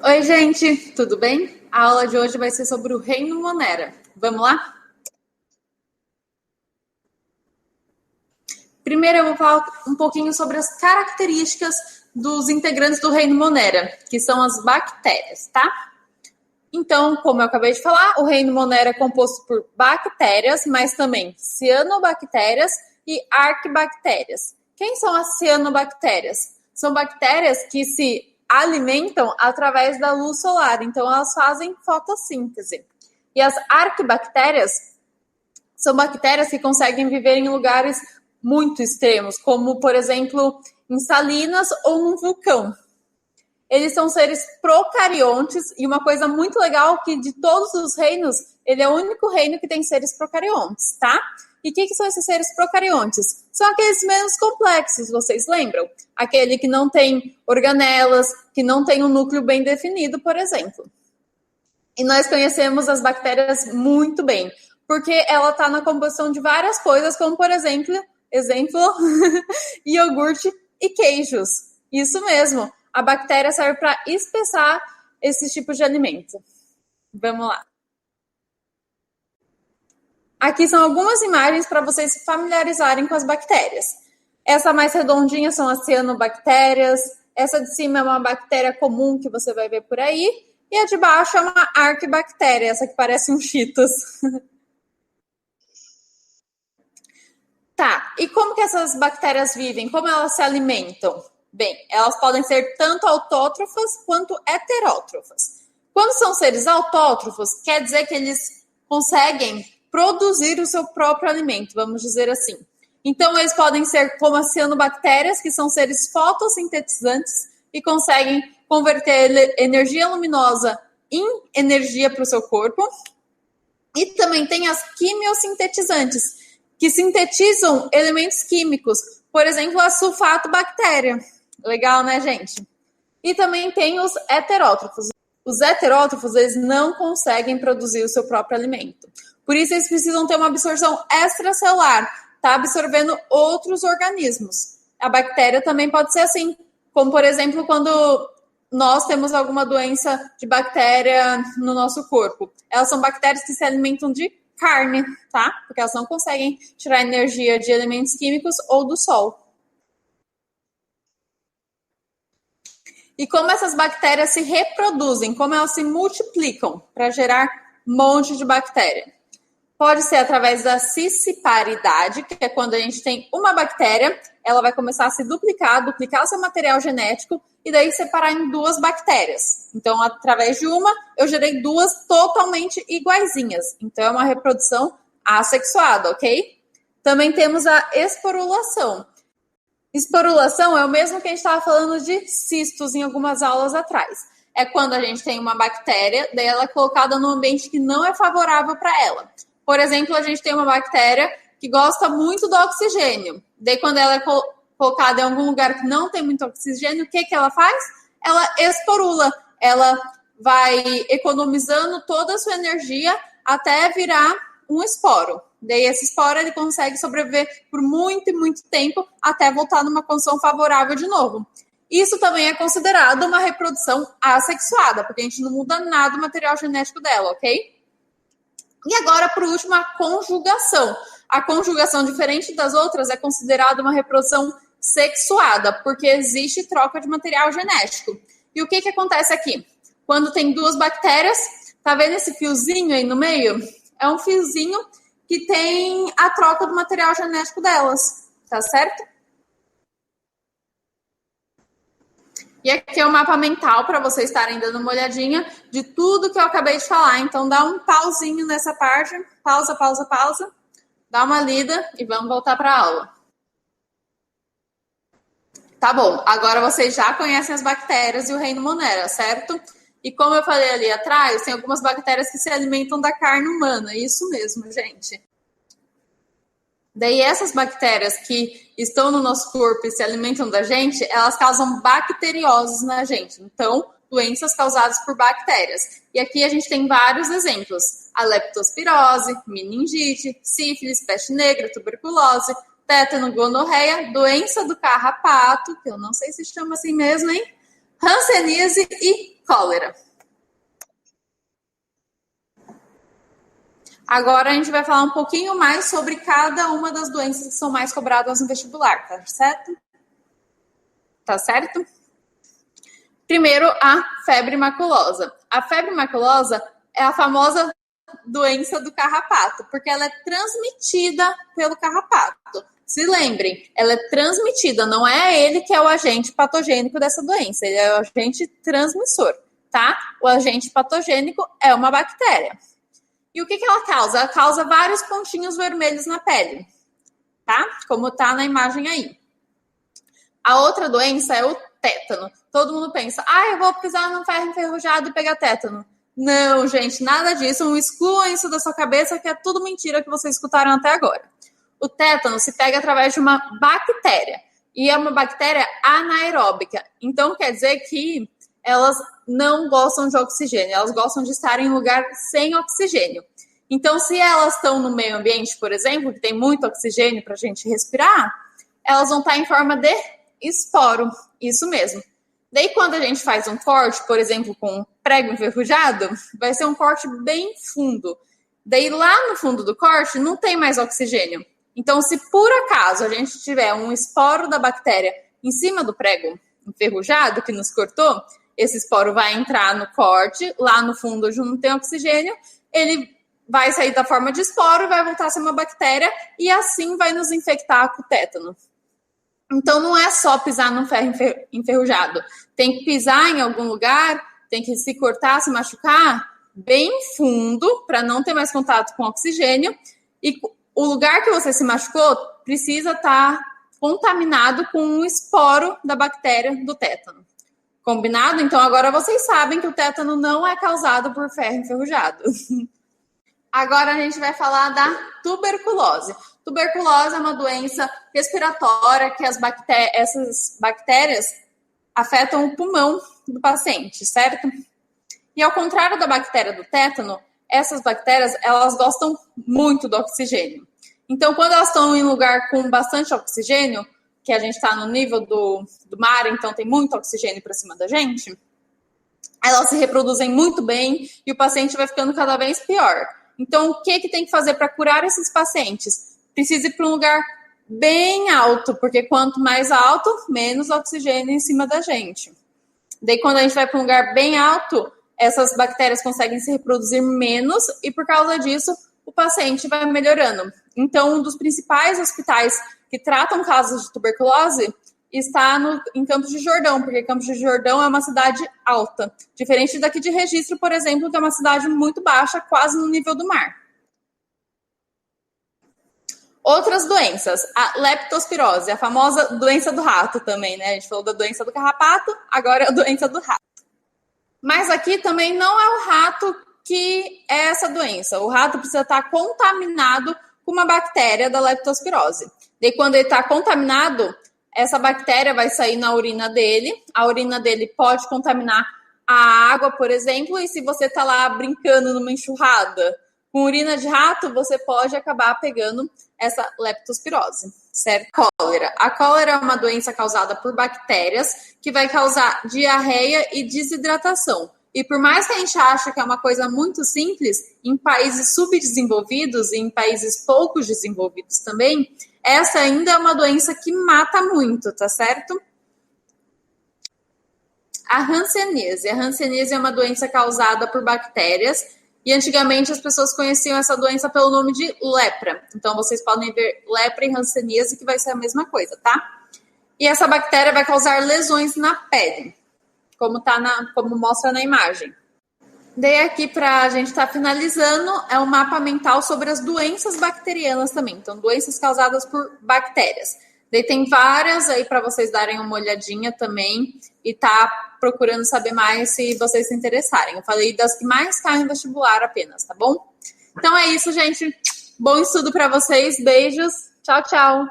Oi, gente, tudo bem? A aula de hoje vai ser sobre o Reino Monera. Vamos lá? Primeiro eu vou falar um pouquinho sobre as características dos integrantes do Reino Monera, que são as bactérias, tá? Então, como eu acabei de falar, o Reino Monera é composto por bactérias, mas também cianobactérias e arquibactérias. Quem são as cianobactérias? São bactérias que se alimentam através da luz solar, então elas fazem fotossíntese. E as arquibactérias são bactérias que conseguem viver em lugares muito extremos, como, por exemplo, em salinas ou num vulcão. Eles são seres procariontes, e uma coisa muito legal que de todos os reinos, ele é o único reino que tem seres procariontes, tá? E o que são esses seres procariontes? São aqueles menos complexos, vocês lembram? Aquele que não tem organelas, que não tem um núcleo bem definido, por exemplo. E nós conhecemos as bactérias muito bem, porque ela está na composição de várias coisas, como, por exemplo, iogurte e queijos. Isso mesmo. A bactéria serve para espessar esses tipos de alimento. Vamos lá. Aqui são algumas imagens para vocês se familiarizarem com as bactérias. Essa mais redondinha são as cianobactérias. Essa de cima é uma bactéria comum que você vai ver por aí. E a de baixo é uma arquibactéria, essa que parece um Cheetos. Tá, e como que essas bactérias vivem? Como elas se alimentam? Bem, elas podem ser tanto autótrofas quanto heterótrofas. Quando são seres autótrofos, quer dizer que eles conseguem produzir o seu próprio alimento, vamos dizer assim. Então, eles podem ser como as cianobactérias, que são seres fotossintetizantes e conseguem converter energia luminosa em energia para o seu corpo. E também tem as quimiosintetizantes, que sintetizam elementos químicos, por exemplo, a sulfatobactéria. Legal, né, gente? E também tem os heterótrofos. Os heterótrofos, eles não conseguem produzir o seu próprio alimento. Por isso, eles precisam ter uma absorção extracelular, tá absorvendo outros organismos. A bactéria também pode ser assim, como, por exemplo, quando nós temos alguma doença de bactéria no nosso corpo. Elas são bactérias que se alimentam de carne, tá? Porque elas não conseguem tirar energia de elementos químicos ou do sol. E como essas bactérias se reproduzem, como elas se multiplicam para gerar um monte de bactéria? Pode ser através da cisciparidade, que é quando a gente tem uma bactéria, ela vai começar a se duplicar o seu material genético e daí separar em duas bactérias. Então, através de uma, eu gerei duas totalmente iguaizinhas. Então, é uma reprodução assexuada, ok? Também temos a esporulação. Esporulação é o mesmo que a gente estava falando de cistos em algumas aulas atrás. É quando a gente tem uma bactéria, daí ela é colocada num ambiente que não é favorável para ela. Por exemplo, a gente tem uma bactéria que gosta muito do oxigênio. Daí, quando ela é colocada em algum lugar que não tem muito oxigênio, o que ela faz? Ela esporula. Ela vai economizando toda a sua energia até virar um esporo. Daí, esse esporo ele consegue sobreviver por muito e muito tempo até voltar numa condição favorável de novo. Isso também é considerado uma reprodução assexuada, porque a gente não muda nada do material genético dela, ok? E agora, por último, a conjugação. A conjugação, diferente das outras, é considerada uma reprodução sexuada, porque existe troca de material genético. E o que acontece aqui? Quando tem duas bactérias, tá vendo esse fiozinho aí no meio? É um fiozinho que tem a troca do material genético delas, tá certo? E aqui é o mapa mental para vocês estarem dando uma olhadinha de tudo que eu acabei de falar. Então, dá um pauzinho nessa parte. Pausa. Dá uma lida e vamos voltar para a aula. Tá bom, agora vocês já conhecem as bactérias e o reino Monera, certo? E como eu falei ali atrás, tem algumas bactérias que se alimentam da carne humana. Isso mesmo, gente. Daí essas bactérias que estão no nosso corpo e se alimentam da gente, elas causam bacterioses na gente. Então, doenças causadas por bactérias. E aqui a gente tem vários exemplos. A leptospirose, meningite, sífilis, peste negra, tuberculose, tétano, gonorreia, doença do carrapato, que eu não sei se chama assim mesmo, hein? Hanseníase e cólera. Agora a gente vai falar um pouquinho mais sobre cada uma das doenças que são mais cobradas no vestibular, tá certo? Tá certo? Primeiro, a febre maculosa. A febre maculosa é a famosa doença do carrapato, porque ela é transmitida pelo carrapato. Se lembrem, ela é transmitida, não é ele que é o agente patogênico dessa doença, ele é o agente transmissor, tá? O agente patogênico é uma bactéria. E o que ela causa? Ela causa vários pontinhos vermelhos na pele, tá? Como tá na imagem aí. A outra doença é o tétano. Todo mundo pensa, eu vou pisar num ferro enferrujado e pegar tétano. Não, gente, nada disso. Não excluam isso da sua cabeça, que é tudo mentira que vocês escutaram até agora. O tétano se pega através de uma bactéria. E é uma bactéria anaeróbica. Então, quer dizer que elas não gostam de oxigênio. Elas gostam de estar em lugar sem oxigênio. Então, se elas estão no meio ambiente, por exemplo, que tem muito oxigênio para a gente respirar, elas vão estar em forma de esporo. Isso mesmo. Daí, quando a gente faz um corte, por exemplo, com um prego enferrujado, vai ser um corte bem fundo. Daí, lá no fundo do corte, não tem mais oxigênio. Então, se por acaso a gente tiver um esporo da bactéria em cima do prego enferrujado que nos cortou, esse esporo vai entrar no corte, lá no fundo onde não tem oxigênio, ele vai sair da forma de esporo, vai voltar a ser uma bactéria e assim vai nos infectar com o tétano. Então, não é só pisar num ferro enferrujado. Tem que pisar em algum lugar, tem que se cortar, se machucar bem fundo, para não ter mais contato com oxigênio. E o lugar que você se machucou precisa estar contaminado com um esporo da bactéria do tétano. Combinado? Então, agora vocês sabem que o tétano não é causado por ferro enferrujado. Agora a gente vai falar da tuberculose. Tuberculose é uma doença respiratória que essas bactérias afetam o pulmão do paciente, certo? E ao contrário da bactéria do tétano, essas bactérias, elas gostam muito do oxigênio. Então, quando elas estão em lugar com bastante oxigênio, que a gente está no nível do mar, então tem muito oxigênio para cima da gente, elas se reproduzem muito bem e o paciente vai ficando cada vez pior. Então, o que tem que fazer para curar esses pacientes? Precisa ir para um lugar bem alto, porque quanto mais alto, menos oxigênio em cima da gente. Daí, quando a gente vai para um lugar bem alto, essas bactérias conseguem se reproduzir menos e, por causa disso, o paciente vai melhorando. Então, um dos principais hospitais que tratam casos de tuberculose está em Campos de Jordão, porque Campos de Jordão é uma cidade alta, diferente daqui de Registro, por exemplo, que é uma cidade muito baixa, quase no nível do mar. Outras doenças, a leptospirose, a famosa doença do rato também, né? A gente falou da doença do carrapato, agora é a doença do rato. Mas aqui também não é o rato que é essa doença. O rato precisa estar contaminado com uma bactéria da leptospirose. Daí, quando ele está contaminado, essa bactéria vai sair na urina dele. A urina dele pode contaminar a água, por exemplo, e se você está lá brincando numa enxurrada com urina de rato, você pode acabar pegando essa leptospirose, certo? Cólera. A cólera é uma doença causada por bactérias que vai causar diarreia e desidratação. E por mais que a gente ache que é uma coisa muito simples, em países subdesenvolvidos e em países pouco desenvolvidos também, essa ainda é uma doença que mata muito, tá certo? A hanseníase. A hanseníase é uma doença causada por bactérias e antigamente as pessoas conheciam essa doença pelo nome de lepra. Então vocês podem ver lepra e hanseníase, que vai ser a mesma coisa, tá? E essa bactéria vai causar lesões na pele, como mostra na imagem. Daí aqui, para a gente estar finalizando, é um mapa mental sobre as doenças bacterianas também. Então, doenças causadas por bactérias. Daí tem várias aí para vocês darem uma olhadinha também e tá procurando saber mais se vocês se interessarem. Eu falei das que mais caem no vestibular apenas, tá bom? Então é isso, gente. Bom estudo para vocês. Beijos. Tchau, tchau.